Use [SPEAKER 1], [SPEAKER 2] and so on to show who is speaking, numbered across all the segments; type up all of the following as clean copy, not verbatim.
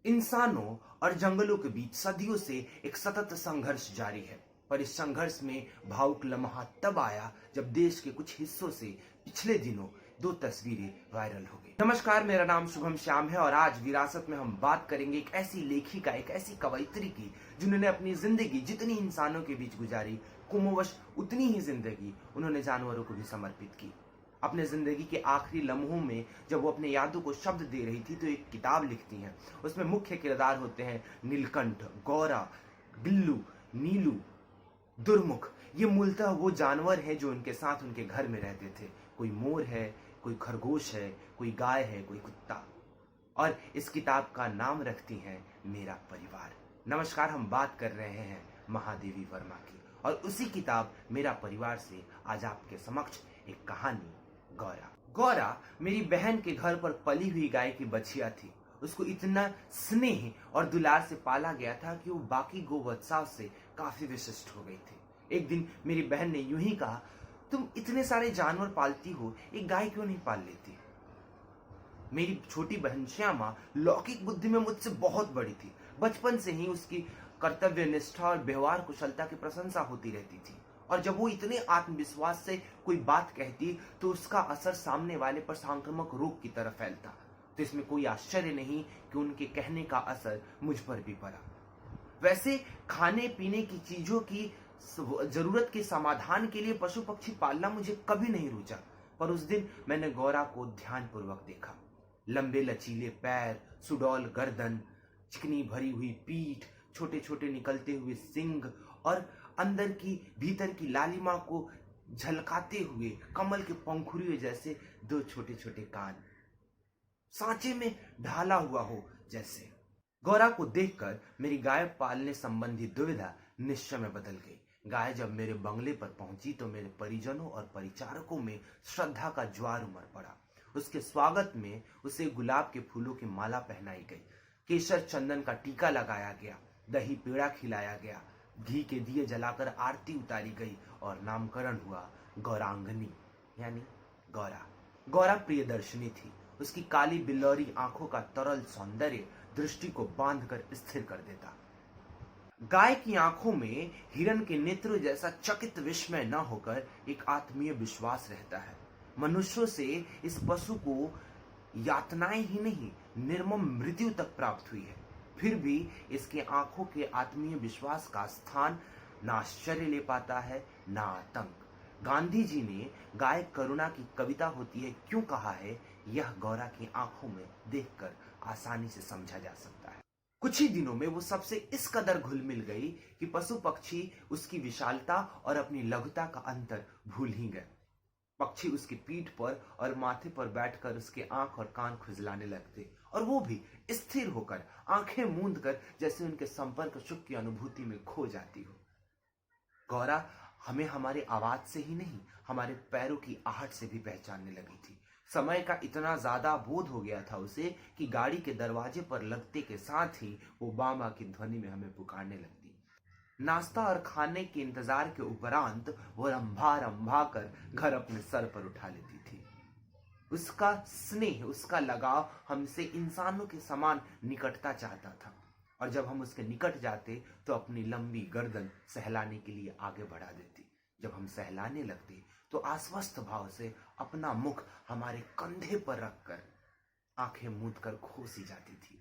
[SPEAKER 1] इंसानों और जंगलों के बीच सदियों से एक सतत संघर्ष जारी है। पर इस संघर्ष में भावुक लम्हा तब आया जब देश के कुछ हिस्सों से पिछले दिनों दो तस्वीरें वायरल हो गई। नमस्कार, मेरा नाम शुभम श्याम है और आज विरासत में हम बात करेंगे एक ऐसी लेखिका, एक ऐसी कवयित्री की जिन्होंने अपनी जिंदगी जितनी इंसानों के बीच गुजारी, कुमोवश उतनी ही जिंदगी उन्होंने जानवरों को भी समर्पित की। अपने जिंदगी के आखिरी लम्हों में जब वो अपने यादों को शब्द दे रही थी तो एक किताब लिखती हैं। उसमें मुख्य किरदार होते हैं नीलकंठ, गौरा, बिल्लू, नीलू, दुर्मुख। ये मूलतः वो जानवर हैं जो उनके साथ उनके घर में रहते थे। कोई मोर है, कोई खरगोश है, कोई गाय है, कोई कुत्ता। और इस किताब का नाम रखती हैं मेरा परिवार। नमस्कार, हम बात कर रहे हैं महादेवी वर्मा की और उसी किताब मेरा परिवार से आज आपके समक्ष एक कहानी, गौरा। गौरा मेरी बहन के घर पर पली हुई गाय की बछिया थी। उसको इतना स्नेह और दुलार से पाला गया था कि वो बाकी गोवत्साओं से काफी विशिष्ट हो गई थी। एक दिन मेरी बहन ने यूं ही कहा, तुम इतने सारे जानवर पालती हो, एक गाय क्यों नहीं पाल लेती? मेरी छोटी बहन श्यामा लौकिक बुद्धि में मुझसे बहुत बड़ी थी। बचपन से ही उसकी कर्तव्य निष्ठा और व्यवहार कुशलता की प्रशंसा होती रहती थी और जब वो इतने आत्मविश्वास से कोई बात कहती तो उसका असर सामने वाले पर संक्रामक रोग की तरह फैलता। तो इसमें कोई आश्चर्य नहीं कि उनके कहने का असर मुझ पर भी पड़ा। वैसे खाने पीने की चीजों की जरूरत के समाधान के लिए पशु पक्षी पालना मुझे कभी नहीं रुचा, पर उस दिन मैंने गौरा को ध्यानपूर्वक देखा। लंबे लचीले पैर, सुडौल गर्दन, चिकनी भरी हुई पीठ, छोटे छोटे निकलते हुए सींग और अंदर की भीतर की लालिमा को झलकाते हुए कमल के पंखुड़ियों जैसे दो छोटे छोटे कान, सांचे में ढाला हुआ हो जैसे। गौरा को देखकर मेरी गाय पालने संबंधी दुविधा निश्चय में बदल गई। गाय जब मेरे बंगले पर पहुंची तो मेरे परिजनों और परिचारकों में श्रद्धा का ज्वार उमड़ पड़ा। उसके स्वागत में उसे गुलाब के फूलों की माला पहनाई गई, केसर चंदन का टीका लगाया गया, दही पेड़ा खिलाया गया, घी के दिए जलाकर आरती उतारी गई और नामकरण हुआ गौरांगनी यानी गौरा। गौरा प्रियदर्शनी थी। उसकी काली बिल्लौरी आंखों का तरल सौंदर्य दृष्टि को बांधकर स्थिर कर देता। गाय की आंखों में हिरण के नेत्र जैसा चकित विस्मय न होकर एक आत्मीय विश्वास रहता है। मनुष्यों से इस पशु को यातनाएं ही नहीं, निर्मम मृत्यु तक प्राप्त हुई है, फिर भी इसके आंखों के आत्मीय विश्वास का स्थान ना आश्चर्य ले पाता है ना आतंक। गांधी जी ने गाय करुणा की कविता होती है क्यों कहा है, यह गौरा की आंखों में देखकर आसानी से समझा जा सकता है। कुछ ही दिनों में वो सबसे इस कदर घुल मिल गई कि पशु पक्षी उसकी विशालता और अपनी लघुता का अंतर भूल ही गए। पक्षी उसकी पीठ पर और माथे पर बैठकर उसके आंख और कान खुजलाने लगते और वो भी स्थिर होकर आंखें मूंद कर जैसे उनके संपर्क सुख की अनुभूति में खो जाती हो। गौरा हमें हमारे आवाज से ही नहीं, हमारे पैरों की आहट से भी पहचानने लगी थी। समय का इतना ज्यादा बोध हो गया था उसे कि गाड़ी के दरवाजे पर लगते के साथ ही वो बाबा की ध्वनि में हमें पुकारने लगती। नाश्ता और खाने के इंतजार के उपरांत वो रंभा रंभा कर घर अपने सर पर उठा लेती थी। उसका स्नेह, उसका लगाव हमसे इंसानों के समान निकटता चाहता था और जब हम उसके निकट जाते तो अपनी लंबी गर्दन सहलाने के लिए आगे बढ़ा देती। जब हम सहलाने लगते तो आश्वस्त भाव से अपना मुख हमारे कंधे पर रखकर आंखें मूंद कर खो सी जाती थी।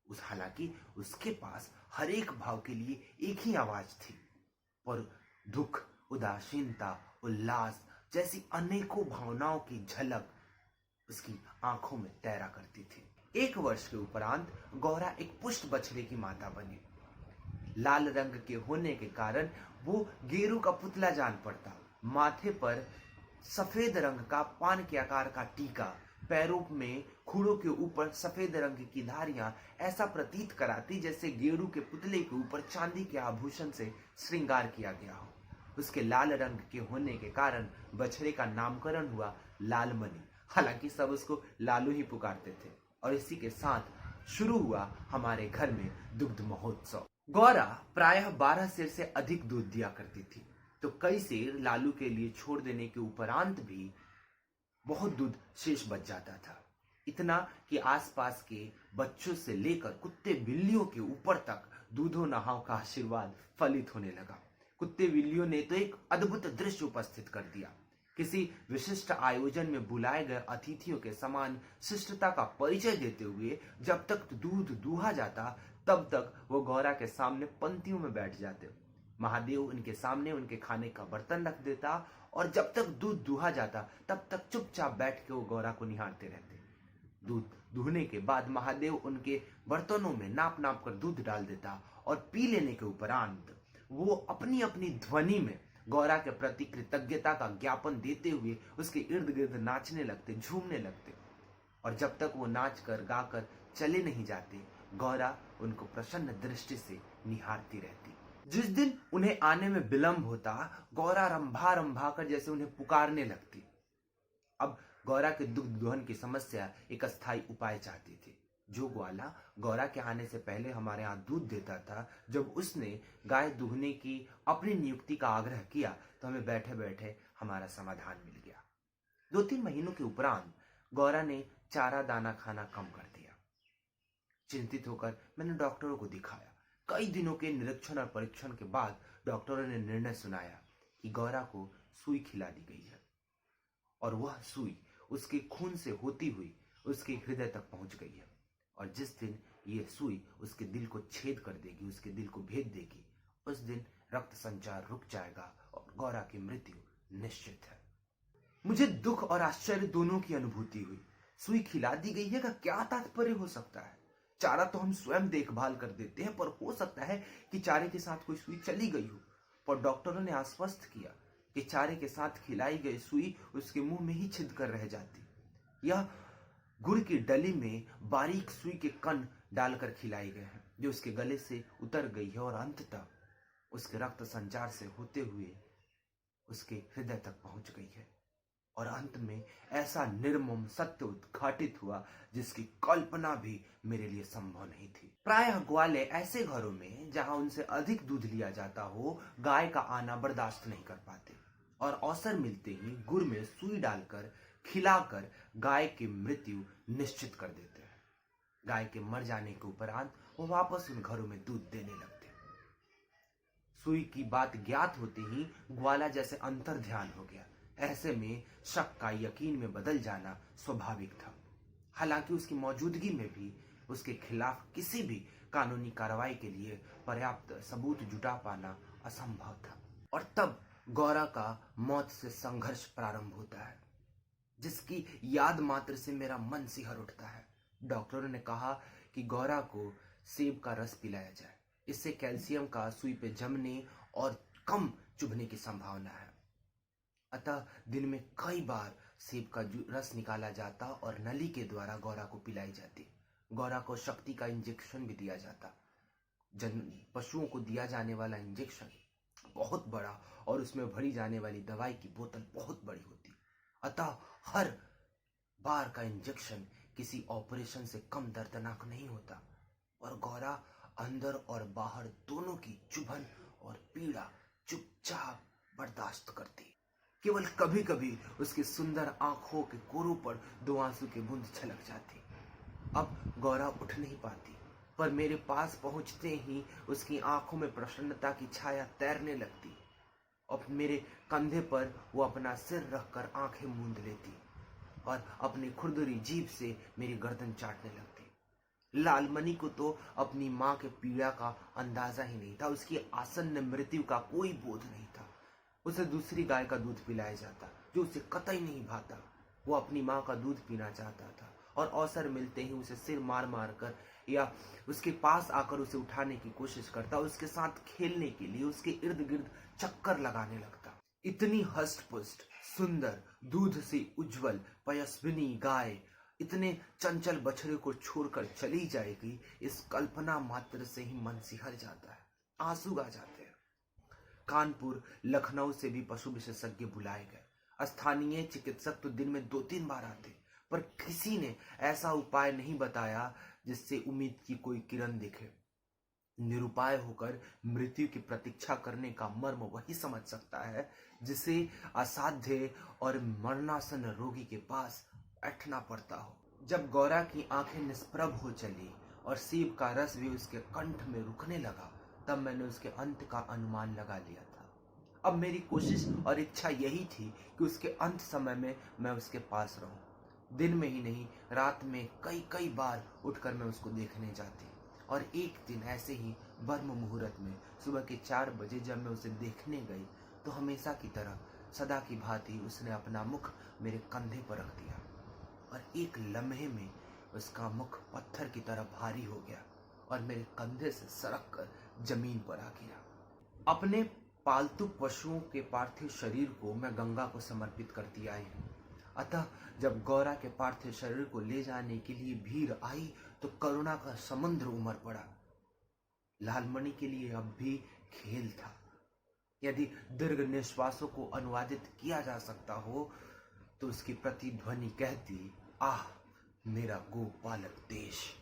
[SPEAKER 1] हालांकि उसके पास हर एक भाव के लिए एक ही आवाज थी, पर दुख, उदासीनता, उल्लास जैसी अनेकों भावनाओं की झलक उसकी आंखों में तैरा करती थी। 1 वर्ष के उपरांत गौरा एक पुष्ट बछड़े की माता बनी। लाल रंग के होने के कारण वो गेरू का पुतला जान पड़ता। माथे पर सफेद रंग का पान के आकार का टीका, पैरों में खुरों के ऊपर सफेद रंग की धारियां ऐसा प्रतीत कराती जैसे गेरू के पुतले के ऊपर चांदी के आभूषण से श्रृंगार किया गया हो। उसके लाल रंग के होने के कारण बछड़े का नामकरण हुआ लालमणि। हालांकि सब उसको लालू ही पुकारते थे और इसी के साथ शुरू हुआ हमारे घर में दुग्ध महोत्सव। गौरा प्रायः 12 सेर से अधिक दूध दिया करती थी, तो कई सेर लालू के लिए छोड़ देने के उपरांत भी बहुत दूध शेष बच जाता था। इतना कि आसपास के बच्चों से लेकर कुत्ते बिल्लियों के ऊपर तक दूधो नहाओ का आशीर्वाद फलित होने लगा। कुत्ते बिल्लियों ने तो एक अद्भुत दृश्य उपस्थित कर दिया। किसी विशिष्ट आयोजन में बुलाए गए अतिथियों के समान शिष्टता का परिचय देते हुए जब तक दूध दूहा जाता तब तक वो गौरा के सामने पंक्तियों में बैठ जाते। महादेव उनके सामने उनके खाने का बर्तन रख देता और जब तक दूध दूहा जाता तब तक चुपचाप बैठ के वो गौरा को निहारते रहते। दूध दूहने के बाद महादेव उनके बर्तनों में नाप नाप कर दूध डाल देता और पी लेने के उपरांत वो अपनी अपनी ध्वनि में गौरा के प्रति कृतज्ञता का ज्ञापन देते हुए उसके इर्द गिर्द नाचने लगते, झूमने लगते। और जब तक वो नाच कर गाकर चले नहीं जाते, गौरा उनको प्रसन्न दृष्टि से निहारती रहती। जिस दिन उन्हें आने में विलंब होता, गौरा रंभा रंभा कर जैसे उन्हें पुकारने लगती। अब गौरा के दुग्ध दोहन की समस्या एक अस्थायी उपाय चाहती थी। जो ग्वाला गौरा के आने से पहले हमारे यहाँ दूध देता था, जब उसने गाय दूहने की अपनी नियुक्ति का आग्रह किया तो हमें बैठे बैठे हमारा समाधान मिल गया। 2-3 महीनों के उपरांत गौरा ने चारा दाना खाना कम कर दिया। चिंतित होकर मैंने डॉक्टरों को दिखाया। कई दिनों के निरीक्षण और परीक्षण के बाद डॉक्टरों ने निर्णय सुनाया कि गौरा को सुई खिला दी गई है और वह सुई उसके खून से होती हुई उसके हृदय तक पहुंच गई है। और जिस दिन ये सुई उसके दिल को छेद कर देगी, उसके दिल को भेद देगी, उस दिन रक्त संचार रुक जाएगा और गौरा की मृत्यु निश्चित है। मुझे दुख और आश्चर्य दोनों की अनुभूति हुई। सुई खिला दी गई है का क्या तात्पर्य हो सकता है? चारा तो हम स्वयं देखभाल कर देते हैं, पर हो सकता है कि चारे के साथ कोई सुई चली गई हो। पर डॉक्टरों ने आश्वस्त किया कि चारे के साथ खिलाई गई सुई उसके मुंह में ही छिद कर रह जाती। यह गुड़ की डली में बारीक सुई के कण डालकर खिलाई गए हैं, जो उसके गले से उतर गई है और अंततः उसके रक्त संचार से होते हुए उसके हृदय तक पहुंच गई है। और अंत में ऐसा निर्मम सत्य उद्घाटित हुआ जिसकी कल्पना भी मेरे लिए संभव नहीं थी। प्रायः ग्वाले ऐसे घरों में जहां उनसे अधिक दूध लिया जाता हो, गाय का आना बर्दाश्त नहीं कर पाते और अवसर मिलते ही गुड़ में सुई डालकर खिलाकर गाय की मृत्यु निश्चित कर देते हैं। गाय के मर जाने के उपरांत वो वापस उन घरों में दूध देने लगते। सुई की बात ज्ञात होते ही ग्वाला जैसे अंतर ध्यान हो गया। ऐसे में शक का यकीन में बदल जाना स्वाभाविक था। हालांकि उसकी मौजूदगी में भी उसके खिलाफ किसी भी कानूनी कार्रवाई के लिए पर्याप्त सबूत जुटा पाना असंभव था। और तब गौरा का मौत से संघर्ष प्रारंभ होता है, जिसकी याद मात्र से मेरा मन सिहर उठता है। डॉक्टरों ने कहा कि गौरा को सेब का रस पिलाया जाए, इससे कैल्शियम का सुई पे जमने और कम चुभने की संभावना है। अतः दिन में कई बार सेब का रस निकाला जाता और नली के द्वारा गौरा को पिलाई जाती। गौरा को शक्ति का इंजेक्शन भी दिया जाता। पशुओं को दिया जाने वाला इंजेक्शन बहुत बड़ा और उसमें भरी जाने वाली दवाई की बोतल बहुत बड़ी होती। अतः हर बार का इंजेक्शन किसी ऑपरेशन से कम दर्दनाक नहीं होता और गौरा अंदर और बाहर दोनों की चुभन और पीड़ा चुपचाप बर्दाश्त करती। केवल कभी कभी उसकी सुंदर आंखों के कोरों पर 2 आंसू की बूंद छलक जाती। अब गौरा उठ नहीं पाती, पर मेरे पास पहुंचते ही उसकी आंखों में प्रसन्नता की छाया तैरने लगती। अब मेरे कंधे पर वो अपना सिर रखकर आंखें मूंद लेती और अपनी खुरदुरी जीभ से मेरी गर्दन चाटने लगती। लालमणि को तो अपनी माँ के पीड़ा का अंदाजा ही नहीं था। उसकी आसन्न मृत्यु का कोई बोध नहीं था। उसे दूसरी गाय का दूध पिलाया जाता जो उसे कतई नहीं भाता। वो अपनी माँ का दूध पीना चाहता था और अवसर मिलते ही उसे सिर मार मार कर या उसके पास आकर उसे उठाने की कोशिश करता, उसके साथ खेलने के लिए उसके इर्द गिर्द चक्कर लगाने लगता। इतनी हष्ट-पुष्ट, सुंदर, दूध से उज्जवल पयस्विनी गाय इतने चंचल बछड़े को छोड़कर चली जाएगी, इस कल्पना मात्र से ही मन सिहर जाता है, आंसू आ जाते हैं। कानपुर, लखनऊ से भी पशु विशेषज्ञ बुलाए गए। स्थानीय चिकित्सक तो दिन में 2-3 बार आते, पर किसी ने ऐसा उपाय नहीं बताया जिससे उम्मीद की कोई किरण दिखे। निरुपाय होकर मृत्यु की प्रतीक्षा करने का मर्म वही समझ सकता है जिसे असाध्य और मरणासन रोगी के पास बैठना पड़ता हो। जब गौरा की आंखें निष्प्रभ हो चली और सेब का रस भी उसके कंठ में रुकने लगा, तब मैंने उसके अंत का अनुमान लगा लिया था। अब मेरी कोशिश और इच्छा यही थी कि उसके अंत समय में मैं उसके पास रहूं। दिन में ही नहीं, रात में कई कई बार उठकर मैं उसको देखने जाती। और एक दिन ऐसे ही ब्रह्म मुहूर्त में सुबह के 4 बजे जब मैं उसे देखने गई, तो हमेशा की तरह सदा की भांति उसने अपना मुख मेरे कंधे पर रख दिया और एक लम्हे में उसका मुख पत्थर की तरह भारी हो गया और मेरे कंधे से सरक कर जमीन पर आ गिरा। अपने पालतू पशुओं के पार्थिव शरीर को मैं गंगा को समर्पित करती आई हूँ। अतः जब गौरा के पार्थिव शरीर को ले जाने के लिए भीड़ आई, तो करुणा का समुद्र उमड़ पड़ा। लालमणि के लिए अब भी खेल था। यदि दीर्घ निश्वासों को अनुवादित किया जा सकता हो, तो उसकी प्रतिध्वनि कहती, आह मेरा गोपालक देश।